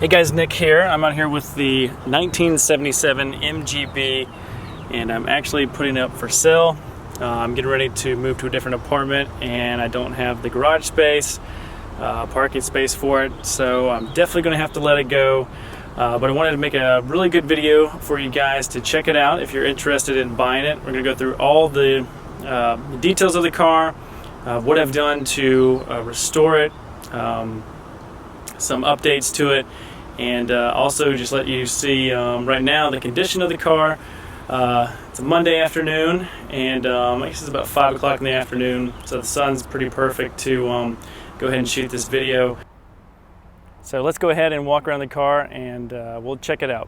Hey guys, Nick here. I'm out here with the 1977 MGB, and I'm actually putting it up for sale. I'm getting ready to move to a different apartment, and I don't have the garage space, parking space for it, so I'm definitely going to have to let it go. But I wanted to make a really good video for you guys to check it out if you're interested in buying it. We're going to go through all the details of the car, what I've done to restore it, some updates to it, and also just let you see right now the condition of the car. It's a Monday afternoon, and I guess it's about 5 o'clock in the afternoon, so the sun's pretty perfect to go ahead and shoot this video. So let's go ahead and walk around the car and we'll check it out.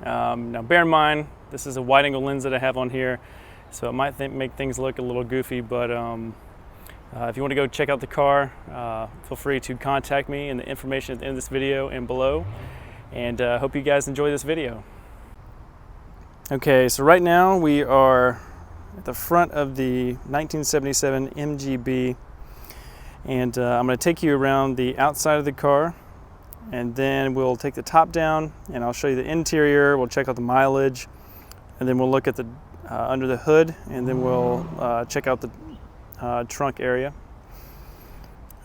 Now bear in mind, this is a wide angle lens that I have on here, so it might make things look a little goofy, but if you want to go check out the car, feel free to contact me in the information at the end of this video and below, and hope you guys enjoy this video. Okay, so right now we are at the front of the 1977 MGB, and I'm going to take you around the outside of the car, and then we'll take the top down and I'll show you the interior. We'll check out the mileage, and then we'll look at the under the hood, and then we'll check out the trunk area.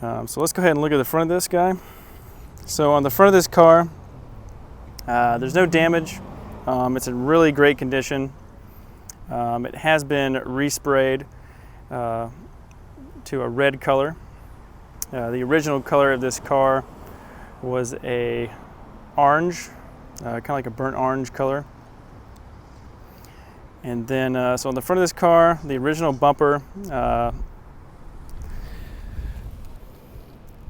So let's go ahead and look at the front of this guy. So on the front of this car, there's no damage. It's in really great condition. It has been resprayed to a red color. The original color of this car was a orange, kind of like a burnt orange color. And then, so on the front of this car, the original bumper,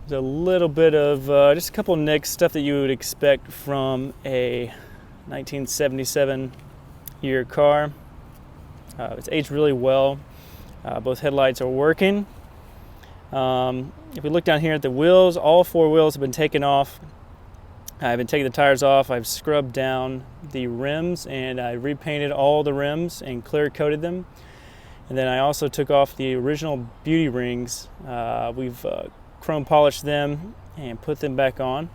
there's a little bit of, just a couple of nicks, stuff that you would expect from a 1977 year car. It's aged really well. Both headlights are working. If we look down here at the wheels, all 4 wheels have been taken off. I've been taking the tires off. I've scrubbed down the rims, and I repainted all the rims and clear coated them. And then I also took off the original beauty rings. We've chrome polished them and put them back on.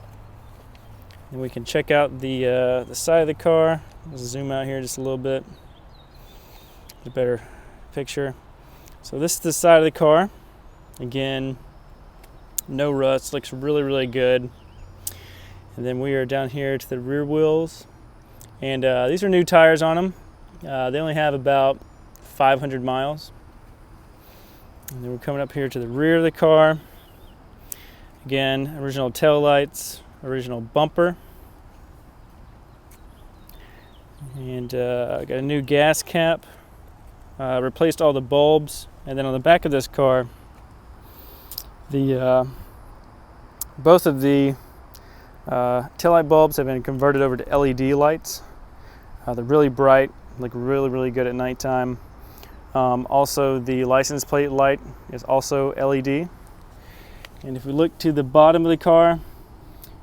And we can check out the side of the car. Let's zoom out here just a little bit, get a better picture. So this is the side of the car. Again, no rust, looks really, really good. And then we are down here to the rear wheels, and these are new tires on them. They only have about 500 miles. And then we're coming up here to the rear of the car. Again, original tail lights, original bumper, and I got a new gas cap. Replaced all the bulbs, and then on the back of this car, the both of the taillight bulbs have been converted over to LED lights. They're really bright, look really, really good at nighttime. Also, the license plate light is also LED. And if we look to the bottom of the car,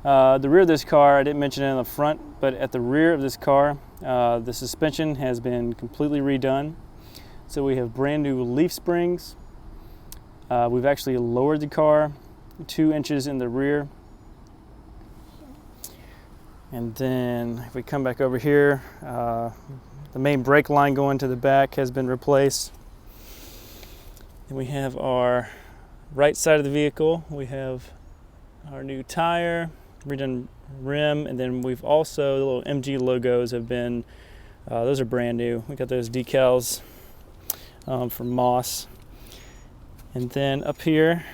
the rear of this car, I didn't mention it in the front, but at the rear of this car, the suspension has been completely redone. So we have brand new leaf springs. We've actually lowered the car 2 inches in the rear. And then if we come back over here, the main brake line going to the back has been replaced. And we have our right side of the vehicle. We have our new tire, redone rim, and then we've also, the little MG logos have been, those are brand new. We got those decals from Moss. And then up here,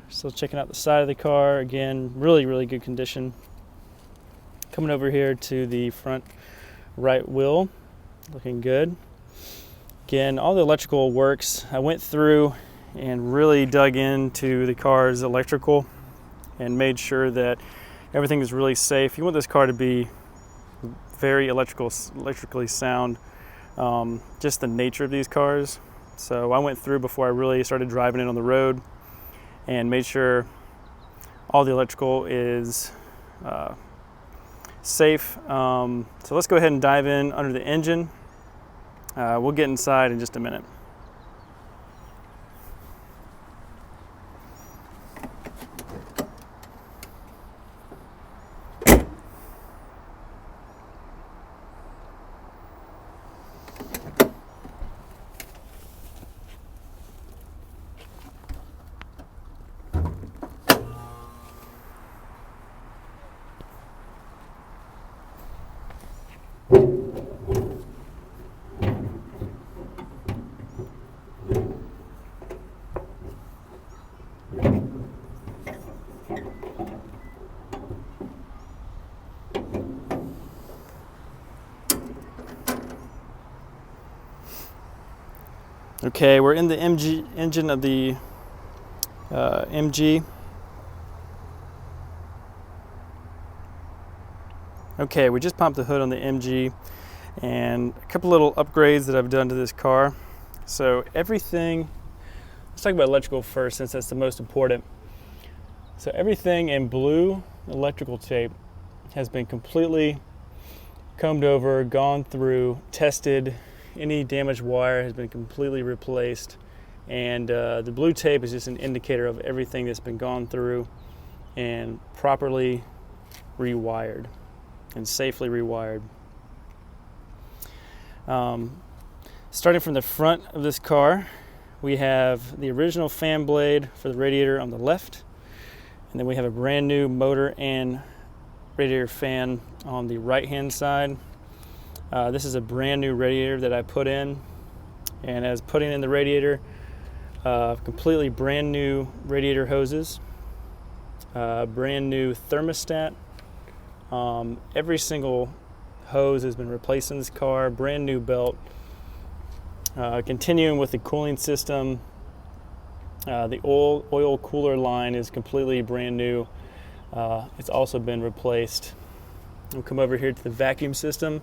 still checking out the side of the car. Again, really, really good condition. Coming over here to the front right wheel, looking good. Again, all the electrical works. I went through and really dug into the car's electrical and made sure that everything is really safe. You want this car to be very electrically sound, just the nature of these cars. So I went through before I really started driving it on the road and made sure all the electrical is safe. So let's go ahead and dive in under the engine. We'll get inside in just a minute. Okay, we're in the engine of the MG. Okay, we just pumped the hood on the MG, and a couple little upgrades that I've done to this car. So everything, let's talk about electrical first since that's the most important. So everything in blue electrical tape has been completely combed over, gone through, tested. Any damaged wire has been completely replaced, and the blue tape is just an indicator of everything that's been gone through and properly rewired and safely rewired. Starting from the front of this car, we have the original fan blade for the radiator on the left, and then we have a brand new motor and radiator fan on the right hand side. This is a brand new radiator that I put in, and as putting in the radiator, completely brand new radiator hoses, brand new thermostat. Every single hose has been replaced in this car, brand new belt. Continuing with the cooling system, the oil cooler line is completely brand new. It's also been replaced. We'll come over here to the vacuum system.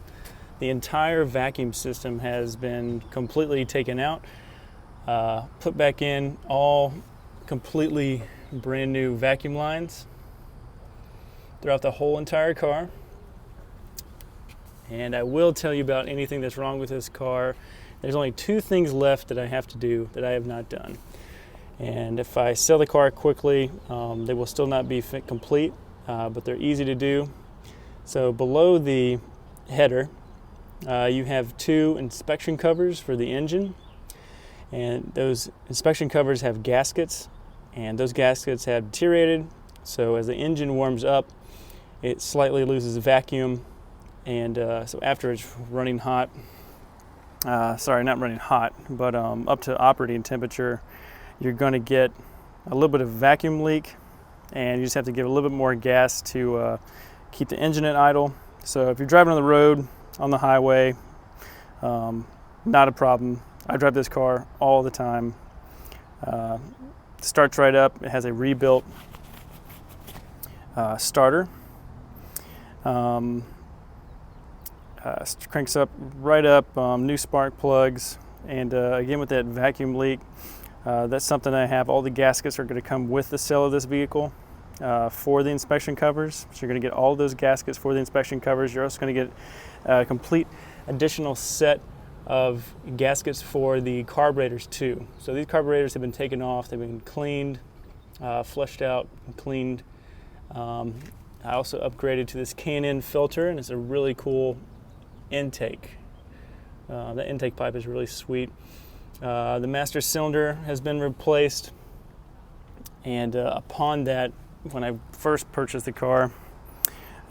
The entire vacuum system has been completely taken out, put back in, all completely brand new vacuum lines throughout the whole entire car. And I will tell you about anything that's wrong with this car. There's only 2 things left that I have to do that I have not done. And if I sell the car quickly, they will still not be complete, but they're easy to do. So below the header, you have 2 inspection covers for the engine, and those inspection covers have gaskets, and those gaskets have deteriorated, so as the engine warms up, it slightly loses vacuum, and so after it's running hot, sorry, not running hot, but up to operating temperature, you're going to get a little bit of vacuum leak, and you just have to give a little bit more gas to keep the engine at idle. So if you're driving on the road, on the highway, not a problem. I drive this car all the time. Starts right up. It has a rebuilt starter. Cranks up right up, new spark plugs, and again with that vacuum leak, that's something I have. All the gaskets are going to come with the sale of this vehicle for the inspection covers. So you're going to get all those gaskets for the inspection covers. You're also going to get a complete additional set of gaskets for the carburetors too. So these carburetors have been taken off, they've been cleaned, flushed out, and cleaned. I also upgraded to this K&N filter, and it's a really cool intake. The intake pipe is really sweet. The master cylinder has been replaced, and upon that, when I first purchased the car,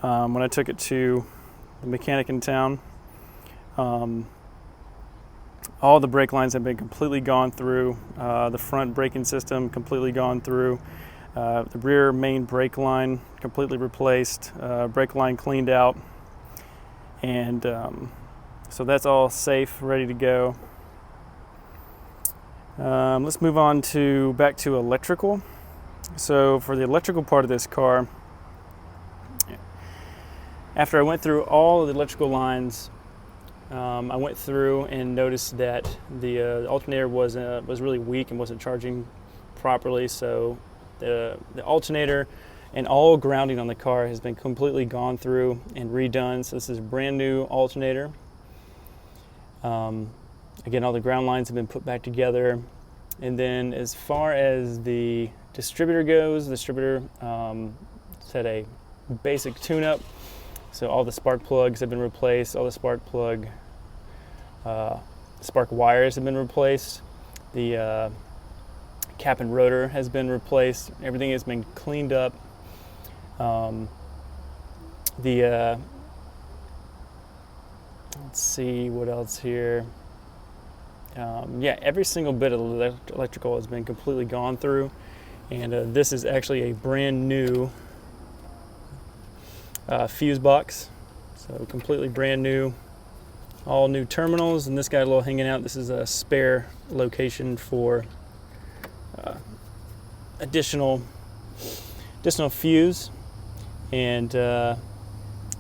when I took it to the mechanic in town, all the brake lines have been completely gone through. The front braking system completely gone through. The rear main brake line completely replaced. Brake line cleaned out, and so that's all safe, ready to go. Let's move on back to electrical. So for the electrical part of this car, after I went through all of the electrical lines, I went through and noticed that the alternator was really weak and wasn't charging properly. So the alternator and all grounding on the car has been completely gone through and redone. So this is a brand new alternator. Again, all the ground lines have been put back together. And then as far as the distributor goes, the distributor had a basic tune-up. So all the spark plugs have been replaced, all the spark wires have been replaced, the cap and rotor has been replaced, everything has been cleaned up. Let's see what else here. Yeah, every single bit of the electrical has been completely gone through, and this is actually a brand new fuse box, so completely brand new all new terminals, and this guy a little hanging out. This is a spare location for additional fuse, and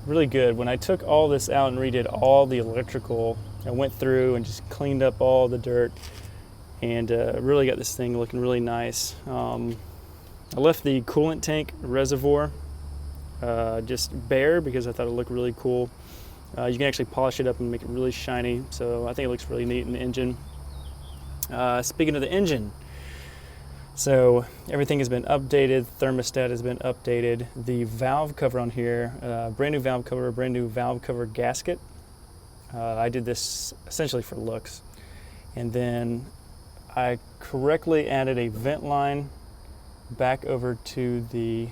really good. When I took all this out and redid all the electrical, I went through and just cleaned up all the dirt, and really got this thing looking really nice. I left the coolant tank reservoir just bare because I thought it looked really cool. You can actually polish it up and make it really shiny, so I think it looks really neat in the engine. Speaking of the engine, so everything has been updated, thermostat has been updated, the valve cover on here, brand new valve cover gasket. I did this essentially for looks, and then I correctly added a vent line back over to the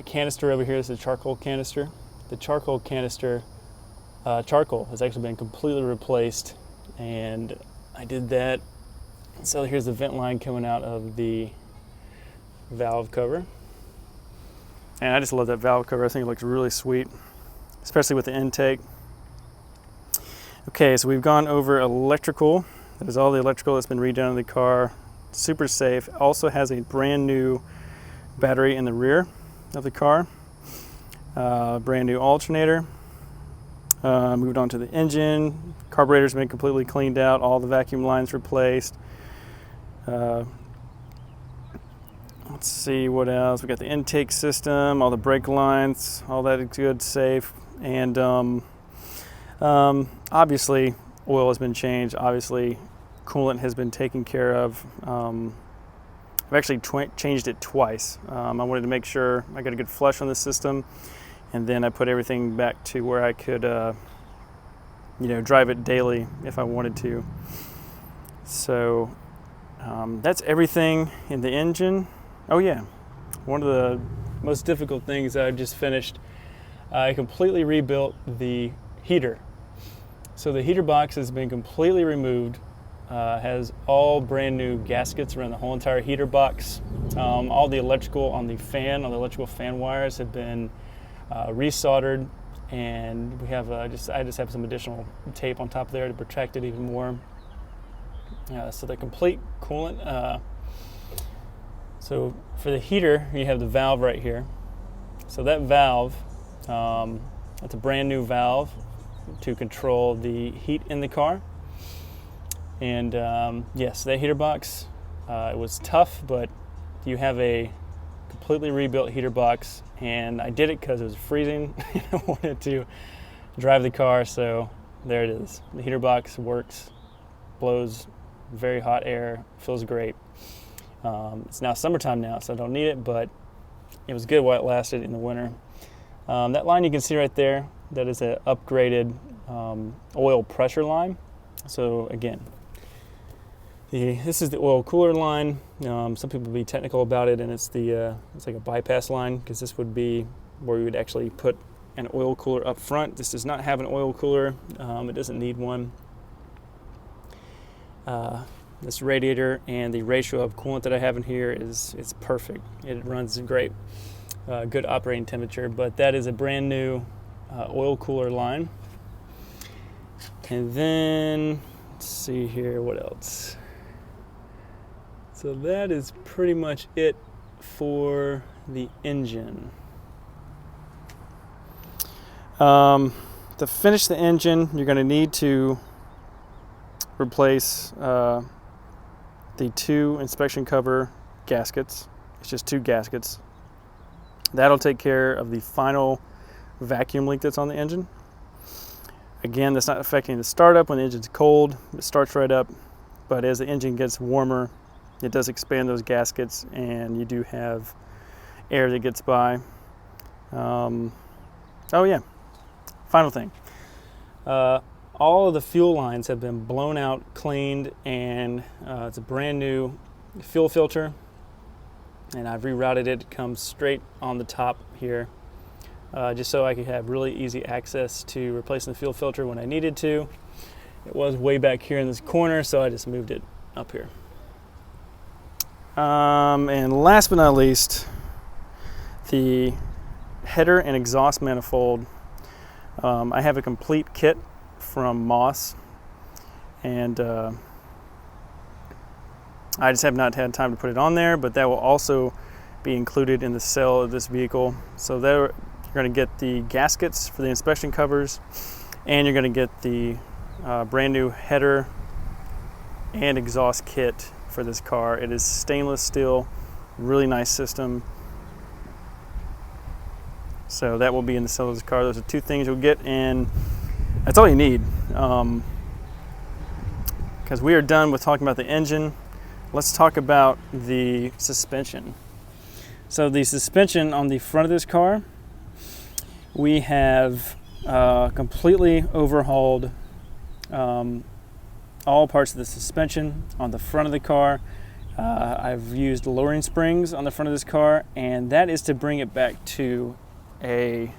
canister over here. This is a charcoal canister. The charcoal canister, charcoal has actually been completely replaced, and I did that. So here's the vent line coming out of the valve cover. And I just love that valve cover. I think it looks really sweet, especially with the intake. Okay, so we've gone over electrical. That is all the electrical that's been redone in the car. Super safe. Also has a brand new battery in the rear of the car. Brand new alternator. Moved on to the engine. Carburetor's been completely cleaned out. All the vacuum lines replaced. Let's see what else. We got the intake system, all the brake lines, all that is good, safe. And obviously oil has been changed. Obviously coolant has been taken care of. I've actually changed it twice. I wanted to make sure I got a good flush on the system, and then I put everything back to where I could drive it daily if I wanted to. So that's everything in the engine. Oh yeah, one of the most difficult things I've just finished, I completely rebuilt the heater. So the heater box has been completely removed, has all brand new gaskets around the whole entire heater box. All the electrical on the electrical fan wires have been resoldered, and we have I just have some additional tape on top there to protect it even more. So the complete coolant. So for the heater, you have the valve right here. So that valve, that's a brand new valve to control the heat in the car. And yes, that heater box, it was tough, but you have a completely rebuilt heater box, and I did it because it was freezing. I wanted to drive the car, so there it is. The heater box works, blows very hot air, feels great. It's now summertime now, so I don't need it, but it was good while it lasted in the winter. That line you can see right there, that is an upgraded oil pressure line. So again, this is the oil cooler line. Some people will be technical about it, and it's like a bypass line, because this would be where you would actually put an oil cooler up front. This does not have an oil cooler. It doesn't need one. This radiator and the ratio of coolant that I have in here is perfect. It runs great, good operating temperature. But that is a brand new oil cooler line. And then let's see here, what else? So that is pretty much it for the engine. To finish the engine, you're going to need to replace the 2 inspection cover gaskets. It's just 2 gaskets. That'll take care of the final vacuum leak that's on the engine. Again, that's not affecting the startup. When the engine's cold, it starts right up, but as the engine gets warmer, it does expand those gaskets, and you do have air that gets by. Oh yeah, final thing. All of the fuel lines have been blown out, cleaned, and it's a brand new fuel filter, and I've rerouted it. It comes straight on the top here, just so I could have really easy access to replacing the fuel filter when I needed to. It was way back here in this corner, so I just moved it up here. And last but not least, the header and exhaust manifold I have a complete kit from Moss, and I just have not had time to put it on there, but that will also be included in the sale of this vehicle. So there you're going to get the gaskets for the inspection covers, and you're going to get the brand new header and exhaust kit for this car. It is stainless steel, really nice system. So that will be in the sale of this car. Those are two things you'll get, and that's all you need. Because we are done with talking about the engine. Let's talk about the suspension. So the suspension on the front of this car, we have completely overhauled all parts of the suspension on the front of the car. I've used lowering springs on the front of this car, and that is to bring it back to a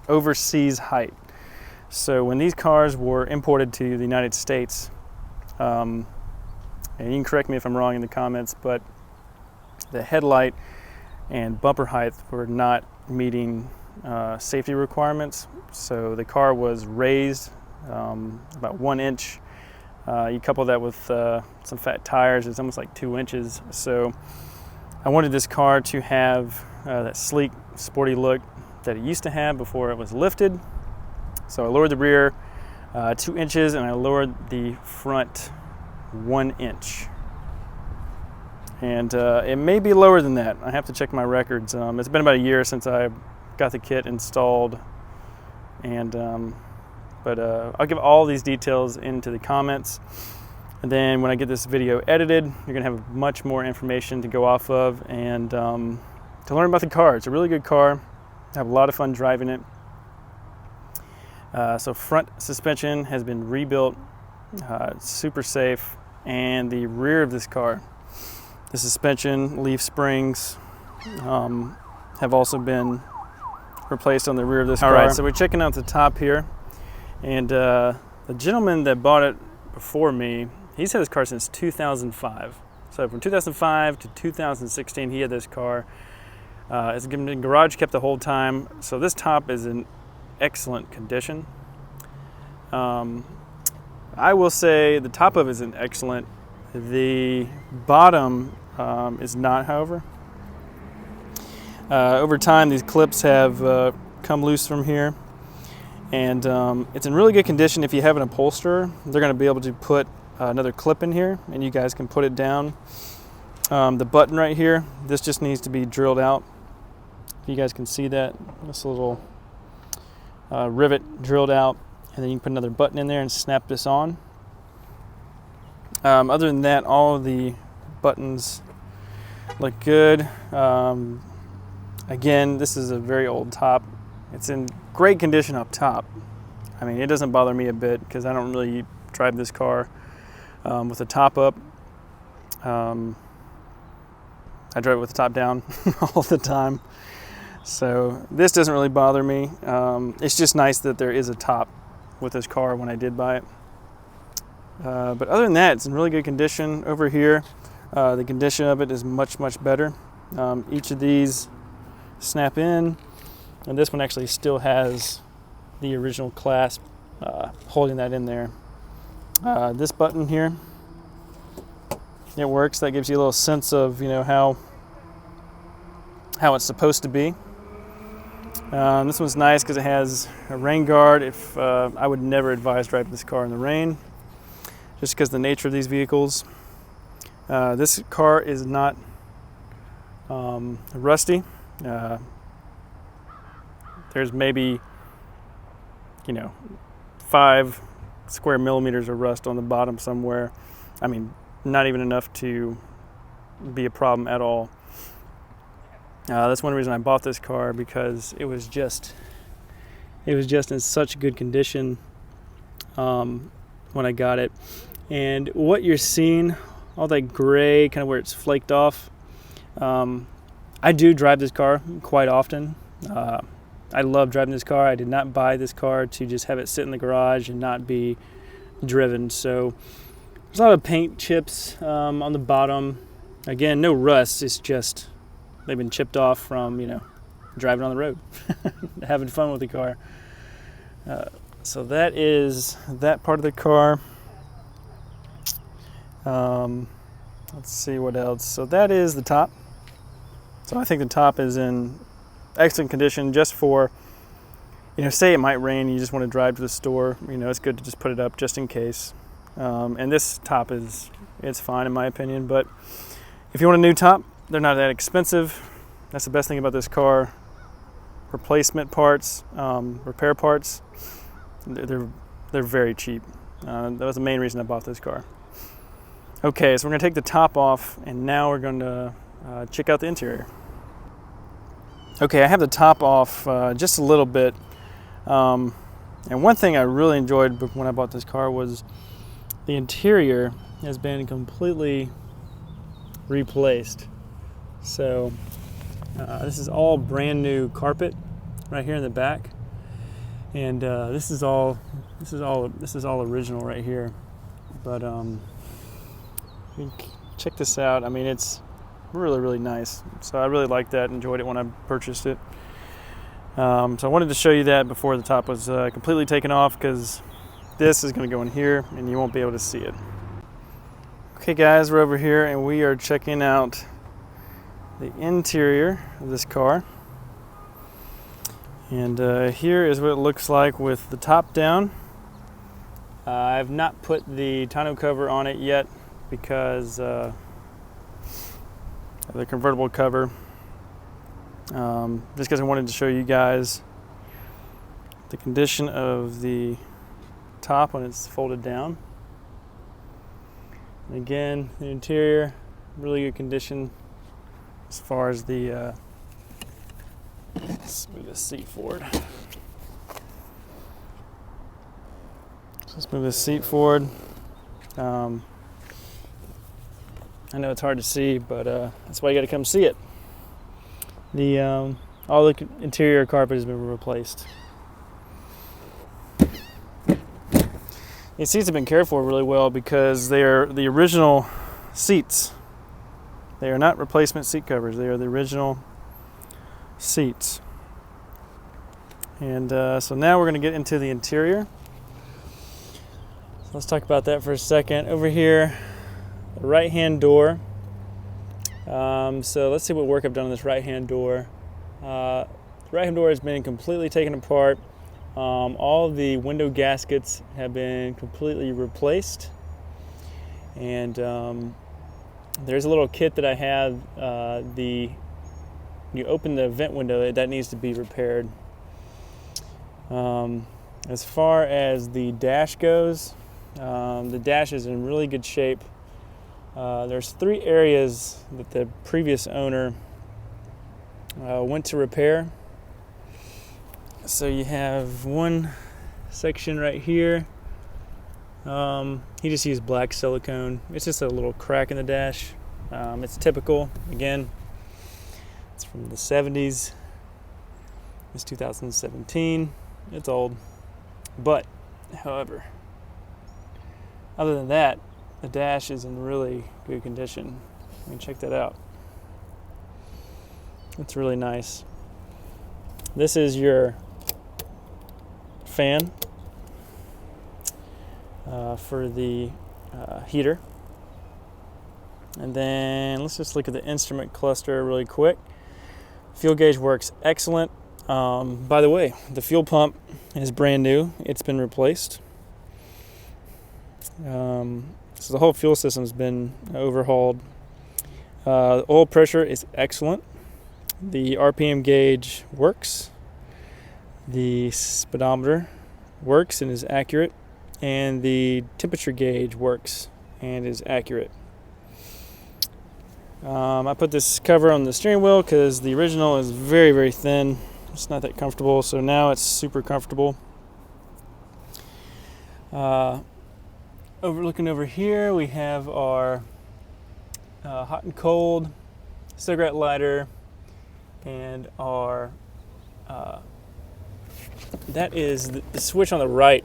overseas height. So when these cars were imported to the United States, and you can correct me if I'm wrong in the comments, but the headlight and bumper height were not meeting safety requirements. So the car was raised about 1 inch. You couple that with some fat tires, it's almost like 2 inches. So I wanted this car to have that sleek, sporty look that it used to have before it was lifted. So I lowered the rear 2 inches, and I lowered the front 1 inch. And it may be lower than that. I have to check my records. It's been about a year since I got the kit installed, and but I'll give all these details into the comments, and then when I get this video edited, you're gonna have much more information to go off of and to learn about the car. It's a really good car. I have a lot of fun driving it. So front suspension has been rebuilt, super safe, and the rear of this car, the suspension leaf springs have also been replaced on the rear of this car. All right, so we're checking out the top here, and the gentleman that bought it before me, he's had this car since 2005. So from 2005 to 2016, he had this car. It's been in garage kept the whole time. So this top is in excellent condition. I will say the top of it is in excellent. The bottom is not, however. Over time, these clips have come loose from here, and it's in really good condition. If you have an upholsterer, they're going to be able to put another clip in here, and you guys can put it down. The button right here, this just needs to be drilled out. You guys can see that, this little rivet drilled out, and then you can put another button in there and snap this on. Other than that, all of the buttons look good. Again, this is a very old top. It's in great condition up top. I mean, it doesn't bother me a bit because I don't really drive this car with the top up. I drive it with the top down all the time. So this doesn't really bother me. It's just nice that there is a top with this car when I did buy it. But other than that, it's in really good condition. Over here, the condition of it is much, much better. Each of these snap in, and this one actually still has the original clasp holding that in there. This button here, it works. That gives you a little sense of, you know, how it's supposed to be. This one's nice because it has a rain guard. If I would never advise driving this car in the rain, just because of the nature of these vehicles. This car is not rusty. There's maybe, 5 square millimeters of rust on the bottom somewhere. I mean, not even enough to be a problem at all. That's one reason I bought this car, because it was just in such good condition when I got it. And what you're seeing, all that gray, kind of where it's flaked off, I do drive this car quite often. I love driving this car. I did not buy this car to just have it sit in the garage and not be driven. So there's a lot of paint chips on the bottom. Again, no rust. It's just they've been chipped off from, driving on the road, having fun with the car. So that is that part of the car. Let's see what else. So that is the top. So I think the top is in excellent condition, just for, say it might rain, you just want to drive to the store, it's good to just put it up just in case. And this top it's fine in my opinion, but if you want a new top, they're not that expensive. That's the best thing about this car. Replacement parts, repair parts, they're very cheap. That was the main reason I bought this car. Okay, so we're going to take the top off, and now we're going to check out the interior. Okay, I have the top off just a little bit. And one thing I really enjoyed when I bought this car was the interior has been completely replaced. So this is all brand new carpet right here in the back, and this is all original right here. But check this out. I mean, it's really nice. So I really liked that. Enjoyed it when I purchased it. So I wanted to show you that before the top was completely taken off, because this is going to go in here and you won't be able to see it. Okay guys, we're over here and we are checking out the interior of this car. And here is what it looks like with the top down. I've not put the tonneau cover on it yet because of the convertible cover. Just because I wanted to show you guys the condition of the top when it's folded down. And again, the interior, really good condition as far as the let's move this seat forward. So let's move this seat forward. I know it's hard to see, but that's why you got to come see it. The all the interior carpet has been replaced. The seats have been cared for really well because they are the original seats. They are not replacement seat covers. They are the original seats. And so now we're going to get into the interior. So let's talk about that for a second. Over here, the right-hand door. So let's see what work I've done on this right-hand door. The right-hand door has been completely taken apart. All of the window gaskets have been completely replaced. And there's a little kit that I have. You open the vent window, that needs to be repaired. As far as the dash goes, the dash is in really good shape. There's 3 areas that the previous owner went to repair. So you have one section right here. He just used black silicone. It's just a little crack in the dash. It's typical. Again, it's from the 70s. It's 2017. It's old. But, however, other than that, the dash is in really good condition. You can check that out. It's really nice. This is your fan for the heater. And then let's just look at the instrument cluster really quick. Fuel gauge works excellent. By the way, the fuel pump is brand new. It's been replaced. So the whole fuel system's been overhauled. The oil pressure is excellent. The RPM gauge works. The speedometer works and is accurate. And the temperature gauge works and is accurate. I put this cover on the steering wheel because the original is very thin. It's not that comfortable, so now it's super comfortable. Looking over here, we have our hot and cold cigarette lighter, and our that is the switch on the right.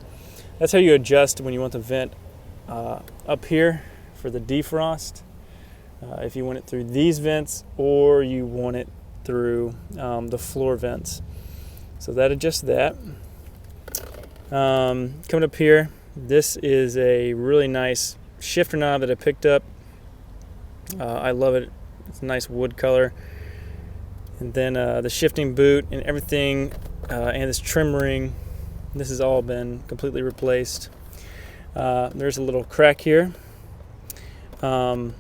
That's how you adjust when you want the vent up here for the defrost. If you want it through these vents or you want it through the floor vents. So that adjusts that. Coming up here, this is a really nice shifter knob that I picked up. I love it. It's a nice wood color. And then the shifting boot and everything, and this trim ring, this has all been completely replaced. There's a little crack here. And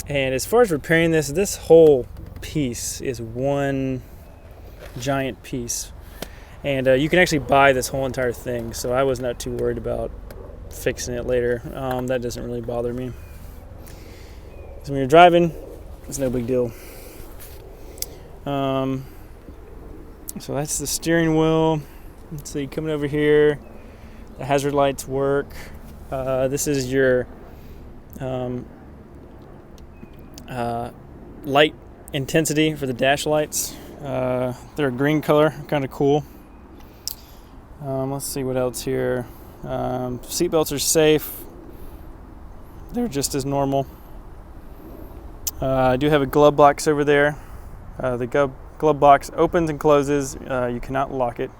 as far as repairing this whole piece is one giant piece. And you can actually buy this whole entire thing, so I was not too worried about fixing it later. That doesn't really bother me. So when you're driving, it's no big deal. So that's the steering wheel. Let's see, coming over here, the hazard lights work. This is your light intensity for the dash lights. They're a green color, kind of cool. Let's see what else here. Seat belts are safe. They're just as normal. I do have a glove box over there. The glove box opens and closes. You cannot lock it.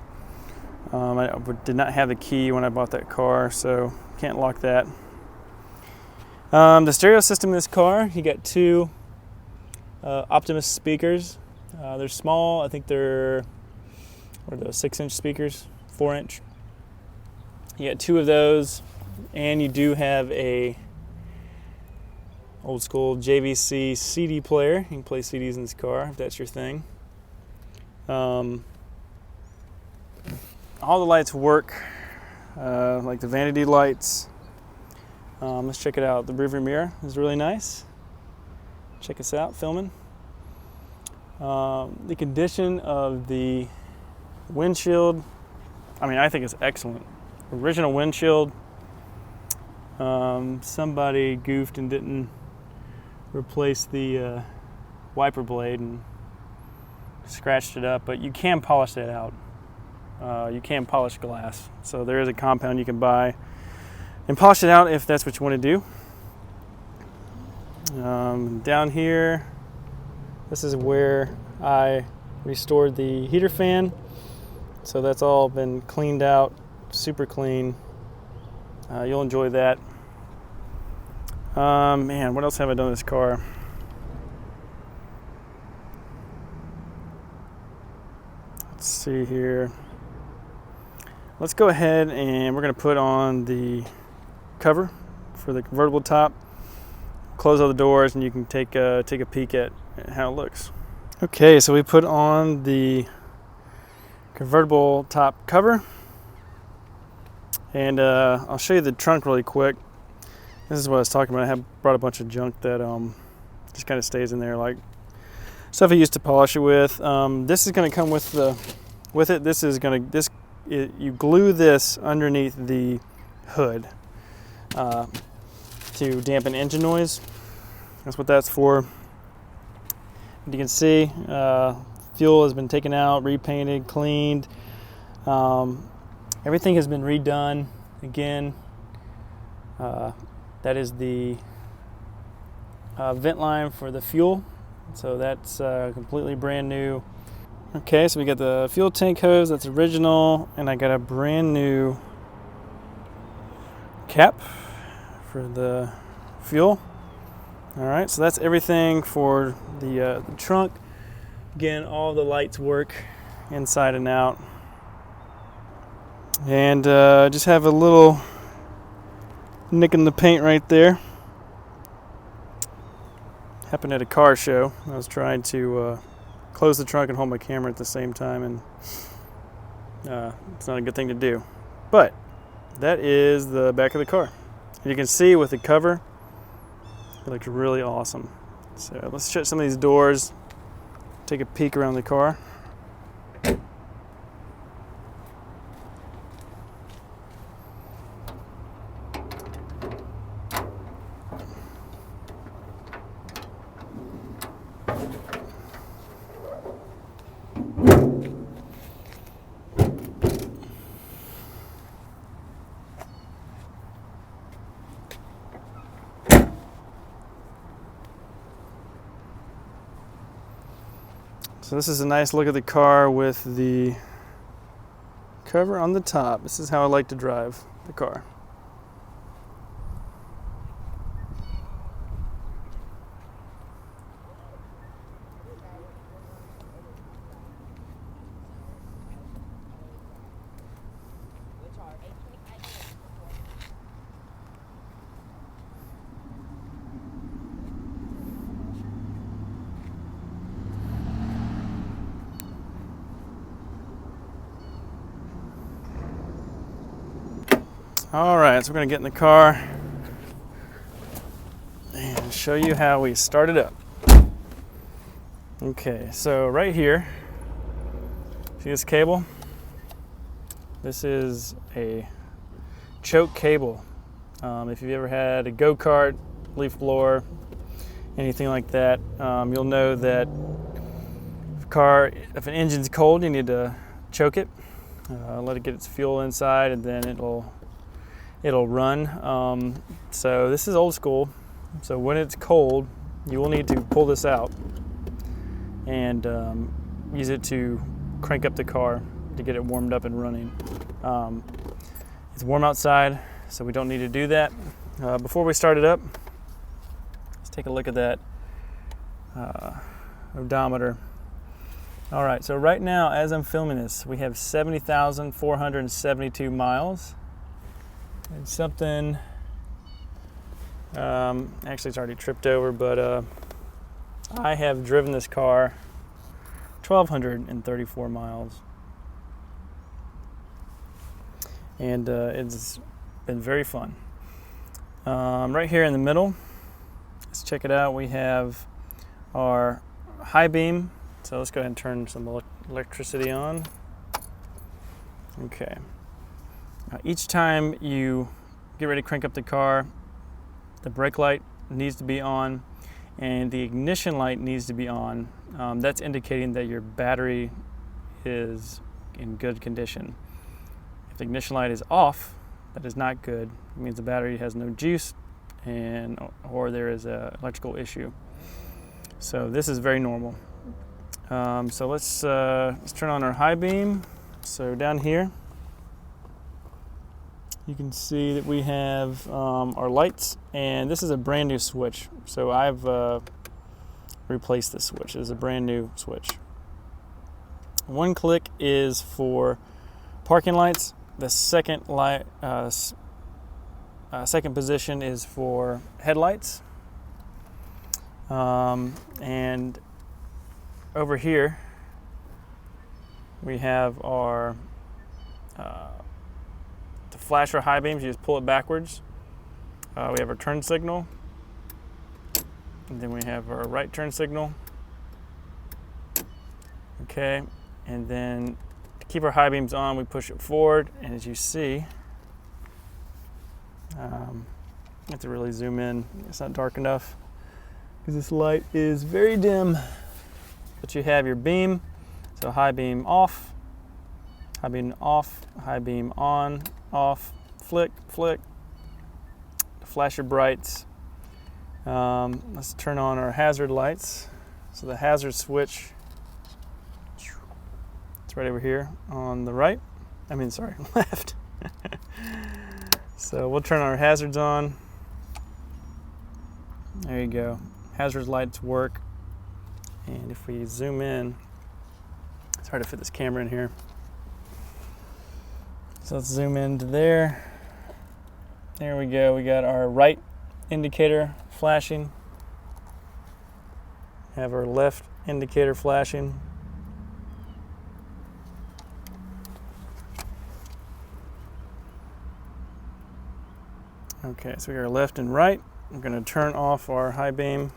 I did not have the key when I bought that car, so can't lock that. The stereo system in this car, you got two Optimus speakers. They're small. I think they're, what are those, 6-inch speakers, 4-inch. You got two of those, and you do have a old school JVC CD player. You can play CDs in this car if that's your thing. All the lights work, like the vanity lights. Let's check it out. The rearview mirror is really nice. Check us out, filming. The condition of the windshield, I think it's excellent. Original windshield. Somebody goofed and didn't replace the wiper blade and scratched it up, but you can polish that out. You can polish glass, so there is a compound you can buy and polish it out if that's what you want to do. Down here, this is where I restored the heater fan, so that's all been cleaned out, super clean. You'll enjoy that. Man, what else have I done in this car? Let's see here. Let's go ahead and we're going to put on the cover for the convertible top. Close all the doors and you can take a peek at how it looks. Okay, so we put on the convertible top cover. And I'll show you the trunk really quick. This is what I was talking about. I have brought a bunch of junk that just kind of stays in there, like stuff I used to polish it with. This is going to come with it. This is going to you glue this underneath the hood to dampen engine noise. That's what that's for. And you can see fuel has been taken out, repainted, cleaned. Everything has been redone again. That is the vent line for the fuel. So that's completely brand new. Okay, so we got the fuel tank hose, that's original, and I got a brand new cap for the fuel. All right, so that's everything for the trunk. Again, all the lights work inside and out. And just have a little nick in the paint right there. Happened at a car show. I was trying to close the trunk and hold my camera at the same time, and it's not a good thing to do. But that is the back of the car. And you can see with the cover, it looks really awesome. So let's shut some of these doors, take a peek around the car. So this is a nice look at the car with the cover on the top. This is how I like to drive the car. All right, so we're gonna get in the car and show you how we start it up. Okay, so right here, see this cable? This is a choke cable. If you've ever had a go-kart, leaf blower, anything like that, you'll know that if an engine's cold, you need to choke it, let it get its fuel inside, and then it'll run. So this is old school. So when it's cold, you will need to pull this out and use it to crank up the car to get it warmed up and running. It's warm outside, so we don't need to do that. Before we start it up, let's take a look at that odometer. All right, so right now, as I'm filming this, we have 70,472 miles. It's something, actually it's already tripped over, but I have driven this car 1,234 miles. And it's been very fun. Right here in the middle, let's check it out. We have our high beam. So let's go ahead and turn some electricity on. Okay. Each time you get ready to crank up the car, the brake light needs to be on and the ignition light needs to be on. That's indicating that your battery is in good condition. If the ignition light is off, that is not good. It means the battery has no juice or there is an electrical issue. So this is very normal. So let's turn on our high beam. So down here, you can see that we have our lights, and this is a brand new switch. So I've replaced this switch. This is a brand new switch. One click is for parking lights. The second second position is for headlights. And over here we have our to flash our high beams, you just pull it backwards. We have our turn signal, and then we have our right turn signal. Okay, and then to keep our high beams on, we push it forward, and as you see, I have to really zoom in. It's not dark enough because this light is very dim. But you have your beam, so high beam off, high beam off, high beam on, off, flick, flick, flash your brights. Let's turn on our hazard lights. So the hazard switch, it's right over here on the right. Left. So we'll turn our hazards on. There you go. Hazard lights work. And if we zoom in, it's hard to fit this camera in here. So let's zoom into there. There we go. We got our right indicator flashing. Have our left indicator flashing. Okay, so we got our left and right. I'm going to turn off our high beam.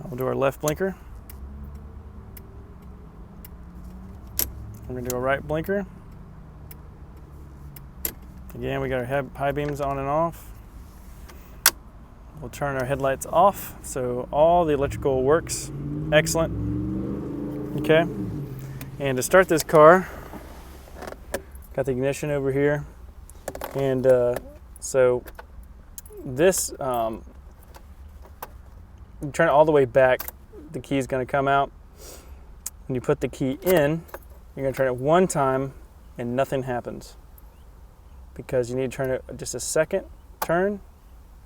We'll do our left blinker. We're going to do a right blinker. Again, we got our high beams on and off. We'll turn our headlights off, so all the electrical works. Excellent. Okay. And to start this car, got the ignition over here. And so this, you turn it all the way back, the key is going to come out. when you put the key in, you're going to turn it one time and nothing happens. Because you need to turn it just a second turn.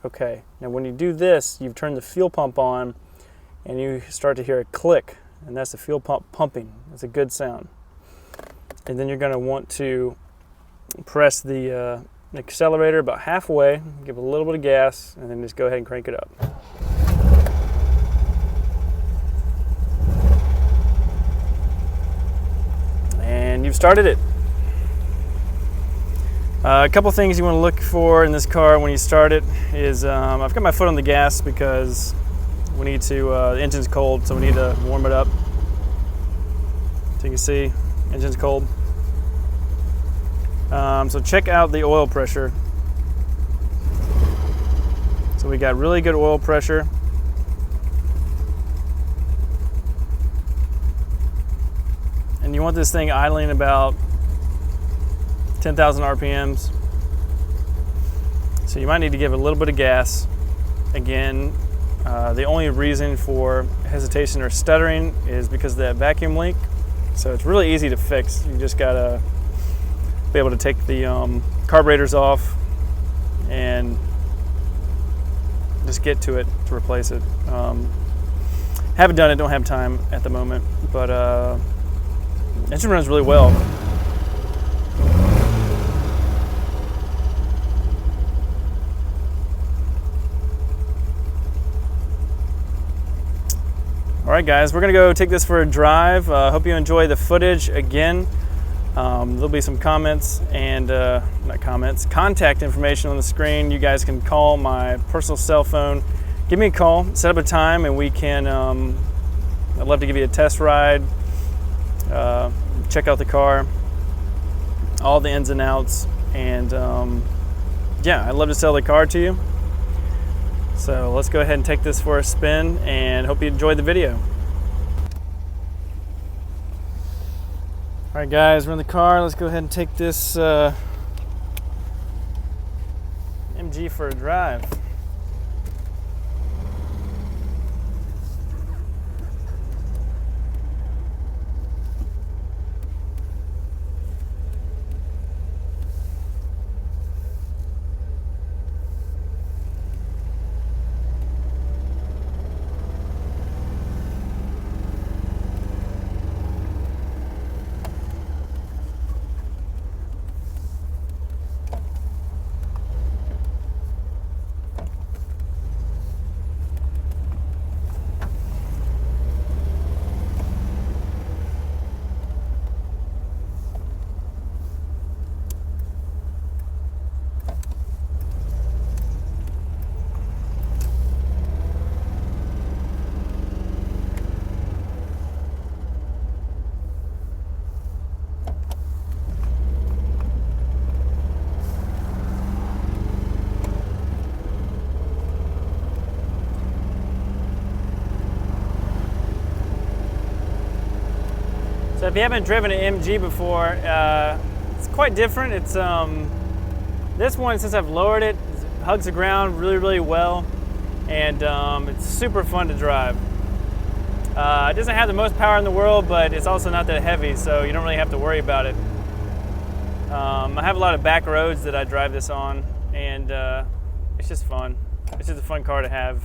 Okay, now when you do this, you've turned the fuel pump on and you start to hear a click, and that's the fuel pump pumping. It's a good sound. And then you're going to want to press the accelerator about halfway, give a little bit of gas, and then just go ahead and crank it up. And you've started it. A couple things you want to look for in this car when you start it is I've got my foot on the gas because we need to, the engine's cold, so we need to warm it up. So you can see, engine's cold. So check out the oil pressure. So we got really good oil pressure. And you want this thing idling about 10,000 RPMs. So you might need to give it a little bit of gas. Again, the only reason for hesitation or stuttering is because of that vacuum leak. So it's really easy to fix. You just gotta be able to take the carburetors off and just get to it to replace it. Haven't done it, don't have time at the moment, but engine runs really well. All right, guys, we're gonna go take this for a drive. Hope you enjoy the footage again. There'll be some comments and, not comments, contact information on the screen. You guys can call my personal cell phone. Give me a call, set up a time, and we can, I'd love to give you a test ride, check out the car, all the ins and outs, and yeah, I'd love to sell the car to you. So let's go ahead and take this for a spin, and hope you enjoyed the video. All right, guys, we're in the car. Let's go ahead and take this MG for a drive. So if you haven't driven an MG before, it's quite different. It's this one, since I've lowered it, hugs the ground really, really well, and it's super fun to drive. It doesn't have the most power in the world, but it's also not that heavy, so you don't really have to worry about it. I have a lot of back roads that I drive this on, and it's just fun. It's just a fun car to have,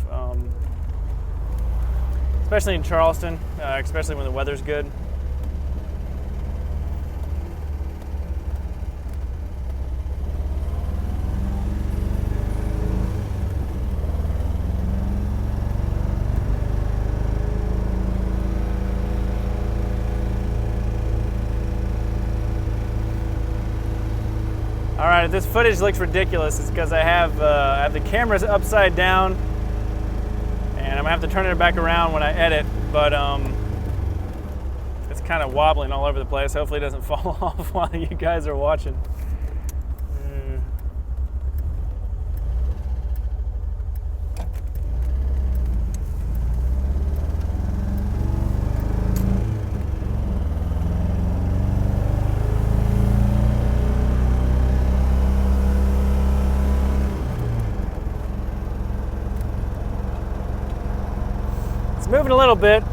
especially in Charleston, especially when the weather's good. All right, if this footage looks ridiculous, it's because I have the cameras upside down, and I'm gonna have to turn it back around when I edit, but it's kind of wobbling all over the place. Hopefully it doesn't fall off while you guys are watching. Moving a little bit.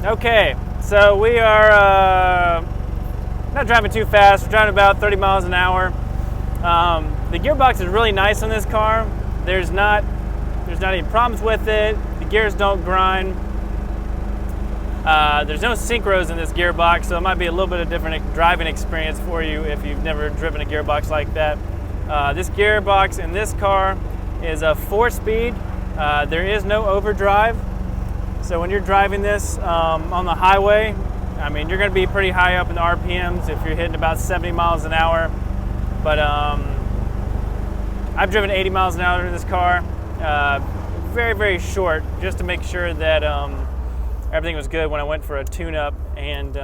Okay, So we are not driving too fast. We're driving about 30 miles an hour. The gearbox is really nice on this car. There's not any problems with it. The gears don't grind. There's no synchros in this gearbox, so it might be a little bit of different driving experience for you if you've never driven a gearbox like that. This gearbox in this car is a 4-speed. There is no overdrive. So when you're driving this on the highway, I mean, you're going to be pretty high up in the RPMs if you're hitting about 70 miles an hour. But I've driven 80 miles an hour in this car, very, very short, just to make sure that everything was good when I went for a tune-up, and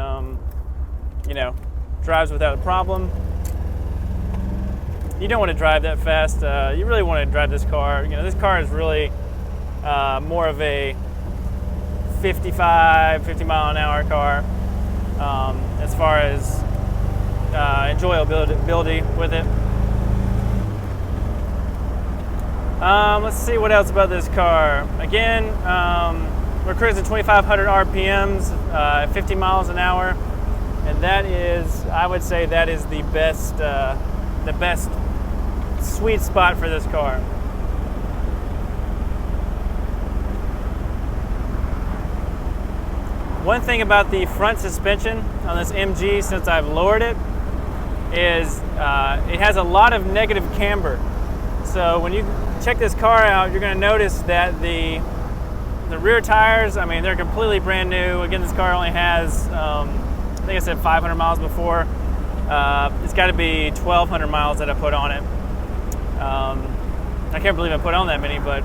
you know, drives without a problem. You don't want to drive that fast. You really want to drive this car. You know, this car is really more of a 50 mile an hour car as far as enjoyability with it. Let's see what else about this car. Again, we're cruising 2,500 RPMs, 50 miles an hour, and that is, I would say, that is the best sweet spot for this car. One thing about the front suspension on this MG, since I've lowered it, is it has a lot of negative camber. So when you check this car out, you're going to notice that the rear tires, I mean, they're completely brand new. Again, this car only has, I think I said 500 miles before. It's got to be 1,200 miles that I put on it. I can't believe I put on that many, but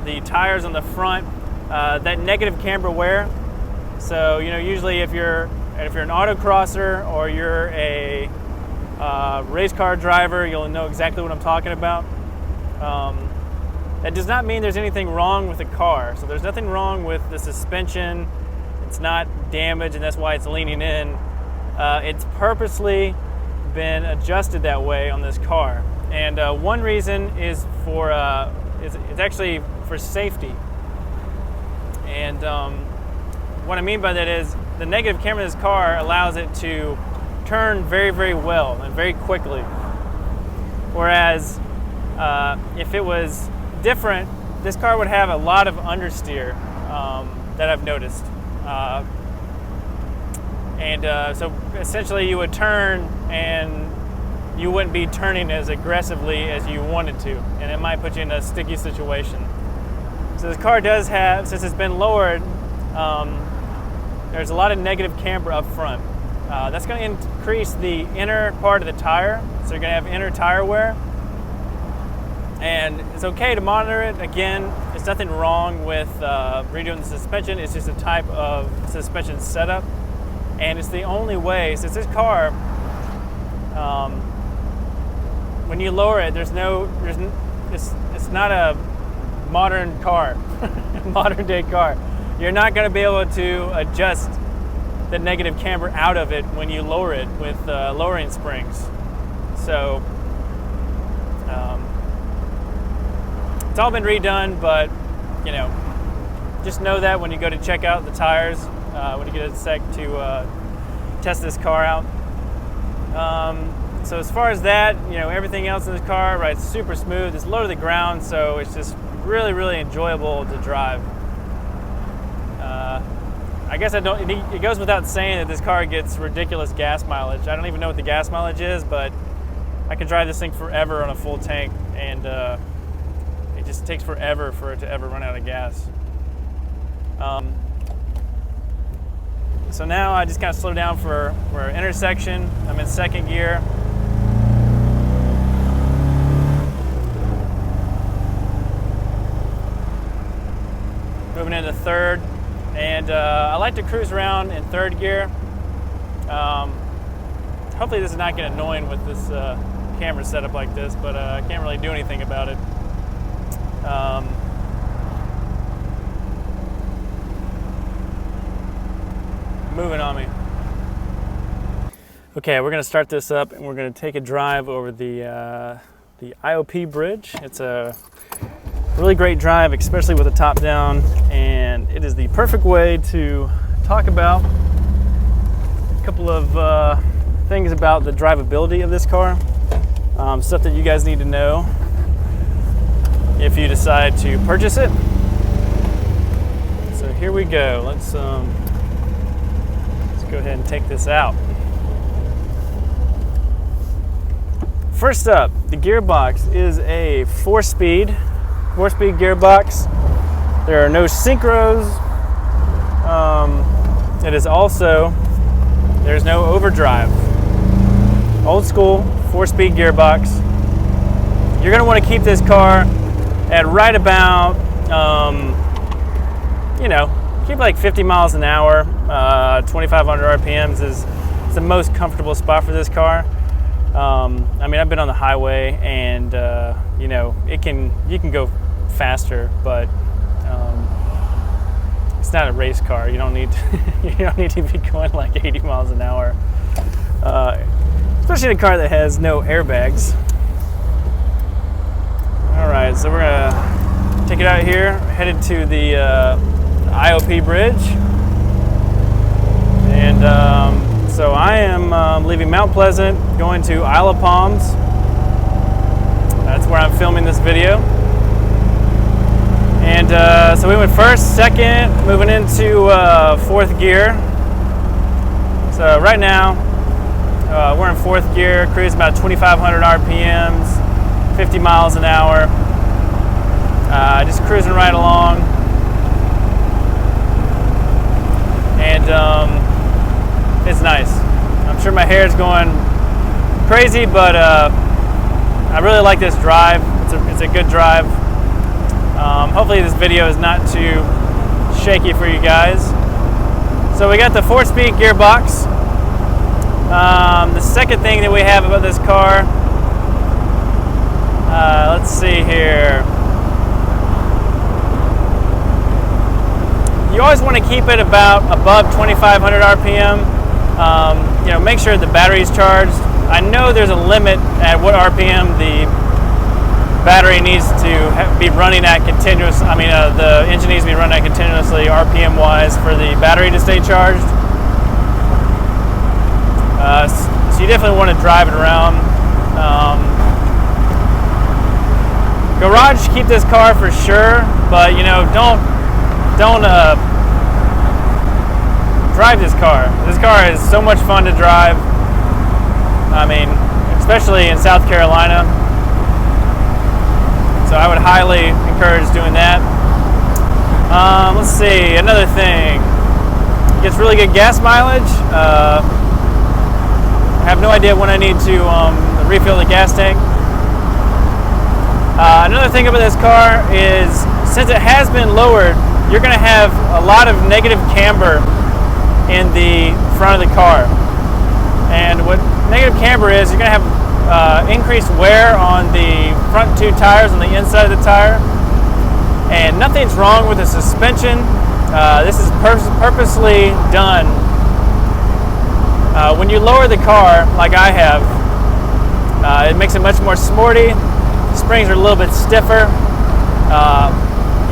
the tires on the front, that negative camber wear. So, you know, usually if you're an autocrosser or you're a race car driver, you'll know exactly what I'm talking about. That does not mean there's anything wrong with the car. So there's nothing wrong with the suspension. It's not damaged, and that's why it's leaning in. It's purposely been adjusted that way on this car. And one reason is for it's actually for safety. And what I mean by that is the negative camber in this car allows it to turn very, very well and very quickly. Whereas if it was different, this car would have a lot of understeer that I've noticed. So essentially you would turn and you wouldn't be turning as aggressively as you wanted to, and it might put you in a sticky situation. So this car does have, since it's been lowered, there's a lot of negative camber up front. That's going to increase the inner part of the tire, so you're going to have inner tire wear. And it's okay to monitor it. Again, there's nothing wrong with redoing the suspension. It's just a type of suspension setup. And it's the only way, since this car, when you lower it, it's not a modern car, modern day car. You're not going to be able to adjust the negative camber out of it when you lower it with lowering springs. So it's all been redone, but you know, just know that when you go to check out the tires, when you get a sec to test this car out. So as far as that, you know, everything else in this car rides super smooth. It's low to the ground, so it's just really, really enjoyable to drive. I guess it goes without saying that this car gets ridiculous gas mileage. I don't even know what the gas mileage is, but I can drive this thing forever on a full tank, and it just takes forever for it to ever run out of gas. So now I just kind of slow down for an intersection. I'm in second gear. Moving into third. And I like to cruise around in third gear. Hopefully this is not getting annoying with this camera setup like this, but I can't really do anything about it. Moving on me. Okay, we're going to start this up and we're going to take a drive over the IOP bridge. It's a Really great drive, especially with the top down, and it is the perfect way to talk about a couple of things about the drivability of this car. Stuff that you guys need to know if you decide to purchase it. So here we go. Let's go ahead and take this out. First up, the gearbox is a 4-speed gearbox. There are no synchros. It is also, there's no overdrive. Old school 4-speed gearbox. You're going to want to keep this car at right about, keep like 50 miles an hour. 2,500 RPMs is the most comfortable spot for this car. I mean, I've been on the highway, and you can go faster, but it's not a race car. You don't need to be going like 80 miles an hour, especially in a car that has no airbags. All right, so we're gonna take it out here, headed to the IOP bridge, and so I am leaving Mount Pleasant, going to Isle of Palms. That's where I'm filming this video. And so we went first, second, moving into 4th gear. So right now, we're in 4th gear, cruising about 2,500 RPMs, 50 miles an hour. Just cruising right along. And it's nice. I'm sure my hair is going crazy, but I really like this drive. It's a good drive. Hopefully this video is not too shaky for you guys. So we got the 4-speed gearbox. The second thing that we have about this car, let's see here. You always want to keep it about above 2,500 RPM. Make sure the battery is charged. I know there's a limit at what RPM the battery needs to be running at continuous. The engine needs to be running at continuously RPM wise for the battery to stay charged. So you definitely want to drive it around. Garage, keep this car for sure, but don't drive this car. This car is so much fun to drive. Especially in South Carolina. So I would highly encourage doing that. Let's see, another thing. It gets really good gas mileage. I have no idea when I need to refill the gas tank. Another thing about this car is, since it has been lowered, you're going to have a lot of negative camber in the front of the car. And what negative camber is, you're going to have increased wear on the front 2 tires on the inside of the tire. And nothing's wrong with the suspension. This is purposely done. When you lower the car, like I have, it makes it much more sporty. The springs are a little bit stiffer.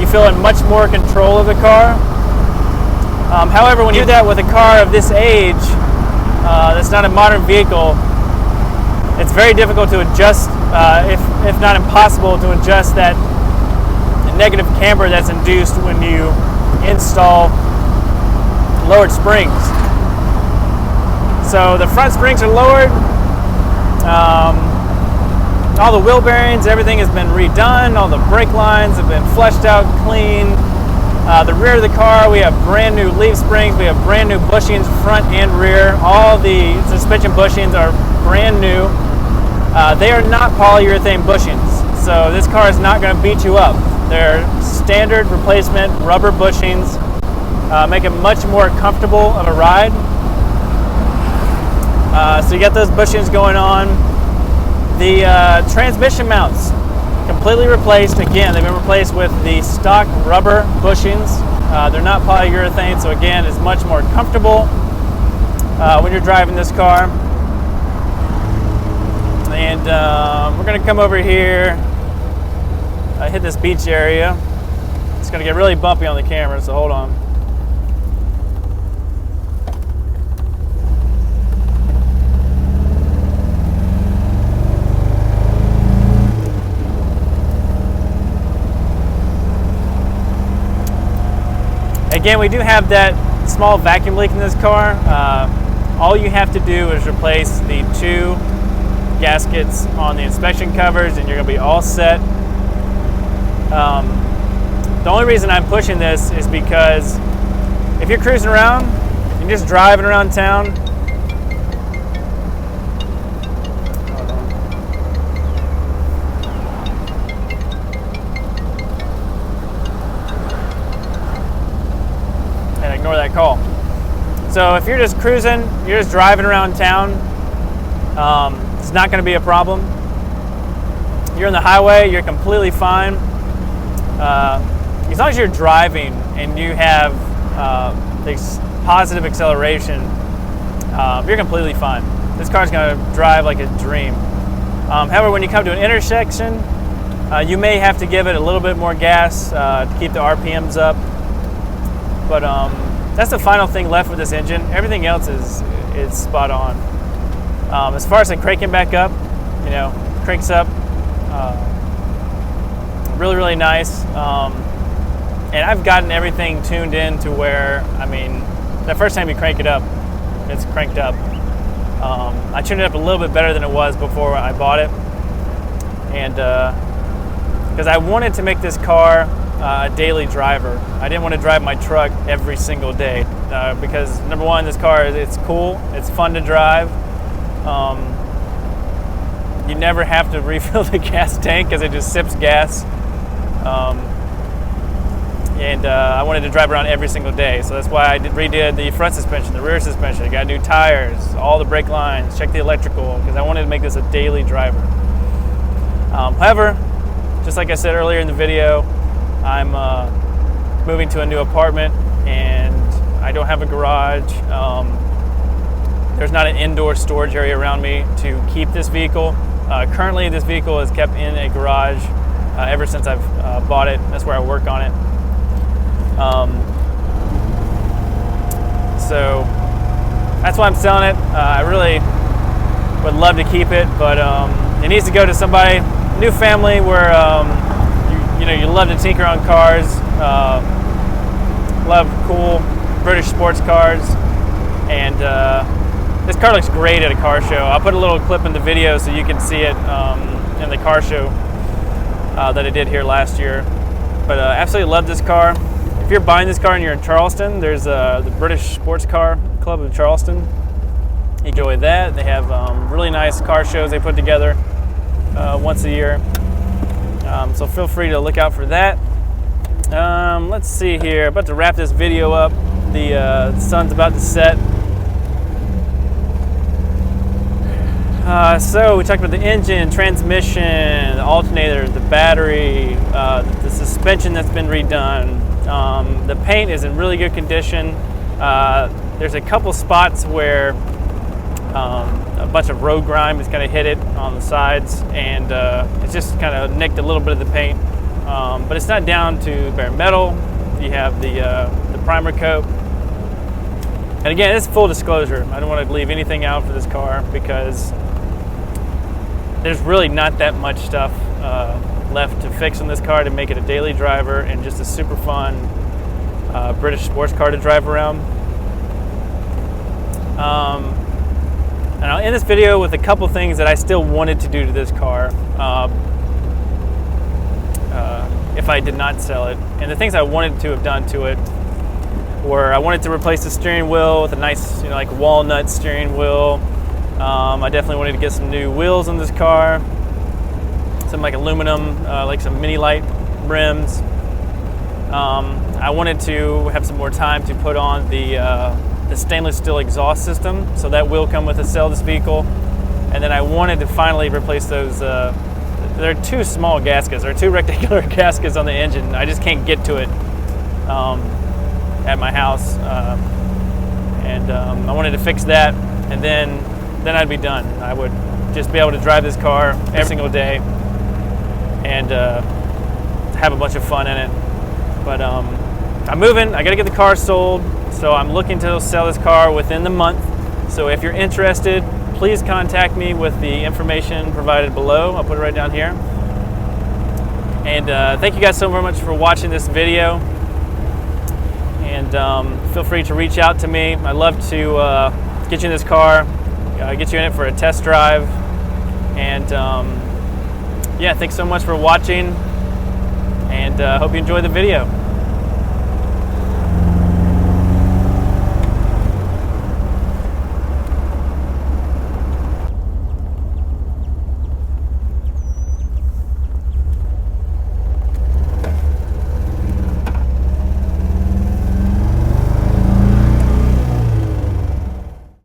You feel in much more control of the car. However, when you do that with a car of this age, that's not a modern vehicle, it's very difficult to adjust, if not impossible, to adjust that negative camber that's induced when you install lowered springs. So the front springs are lowered. All the wheel bearings, everything has been redone. All the brake lines have been fleshed out, clean. The rear of the car, we have brand new leaf springs. We have brand new bushings, front and rear. All the suspension bushings are brand new. They are not polyurethane bushings, so this car is not going to beat you up. They're standard replacement rubber bushings, make it much more comfortable of a ride. So you got those bushings going on. The transmission mounts, completely replaced. Again, they've been replaced with the stock rubber bushings. They're not polyurethane, so again, it's much more comfortable when you're driving this car. And we're going to come over here. I hit this beach area. It's gonna get really bumpy on the camera, so hold on. Again, we do have that small vacuum leak in this car. All you have to do is replace the 2 gaskets on the inspection covers and you're gonna be all set. The only reason I'm pushing this is because if you're cruising around, you're just driving around town, and ignore that call. So if you're just cruising, you're just driving around town, it's not going to be a problem. You're on the highway, you're completely fine. As long as you're driving and you have this positive acceleration, you're completely fine. This car's going to drive like a dream. However, when you come to an intersection, you may have to give it a little bit more gas to keep the RPMs up. But that's the final thing left with this engine. Everything else is spot on. As far as the cranking back up, you know, cranks up really, really nice. And I've gotten everything tuned in to where, I mean, the first time you crank it up, it's cranked up. I tuned it up a little bit better than it was before I bought it. And because I wanted to make this car a daily driver. I didn't want to drive my truck every single day because number one, this car, it's cool, it's fun to drive. You never have to refill the gas tank because it just sips gas. And I wanted to drive around every single day, so that's why I redid the front suspension, the rear suspension. I got new tires, all the brake lines, check the electrical, because I wanted to make this a daily driver. However, just like I said earlier in the video, I'm moving to a new apartment and I don't have a garage. There's not an indoor storage area around me to keep this vehicle. Currently, this vehicle is kept in a garage ever since I've bought it. That's where I work on it. So that's why I'm selling it. I really would love to keep it, but it needs to go to somebody, new family, where you love to tinker on cars, love cool British sports cars, and this car looks great at a car show. I'll put a little clip in the video so you can see it in the car show that I did here last year. But absolutely love this car. If you're buying this car and you're in Charleston, there's the British Sports Car Club of Charleston. Enjoy that. They have really nice car shows they put together once a year. So feel free to look out for that. Let's see here. About to wrap this video up. The sun's about to set. So we talked about the engine, transmission, the alternator, the battery, the suspension that's been redone. The paint is in really good condition. There's a couple spots where a bunch of road grime has kind of hit it on the sides, and it's just kind of nicked a little bit of the paint. But it's not down to bare metal. You have the primer coat. And again, it's full disclosure. I don't want to leave anything out for this car because there's really not that much stuff left to fix on this car to make it a daily driver and just a super fun British sports car to drive around. And I'll end this video with a couple things that I still wanted to do to this car if I did not sell it. And the things I wanted to have done to it were, I wanted to replace the steering wheel with a nice, like walnut steering wheel. I definitely wanted to get some new wheels on this car, some like aluminum, like some mini light rims. I wanted to have some more time to put on the stainless steel exhaust system, so that will come with the sale of this vehicle. And then I wanted to finally replace those. There are two small gaskets, there are two rectangular gaskets on the engine. I just can't get to it at my house, and I wanted to fix that, and then I'd be done. I would just be able to drive this car every single day and have a bunch of fun in it. But I'm moving. I got to get the car sold, so I'm looking to sell this car within the month. So if you're interested, please contact me with the information provided below. I'll put it right down here. And thank you guys so very much for watching this video. And feel free to reach out to me. I'd love to get you in this car, get you in it for a test drive. And yeah, thanks so much for watching, and hope you enjoyed the video.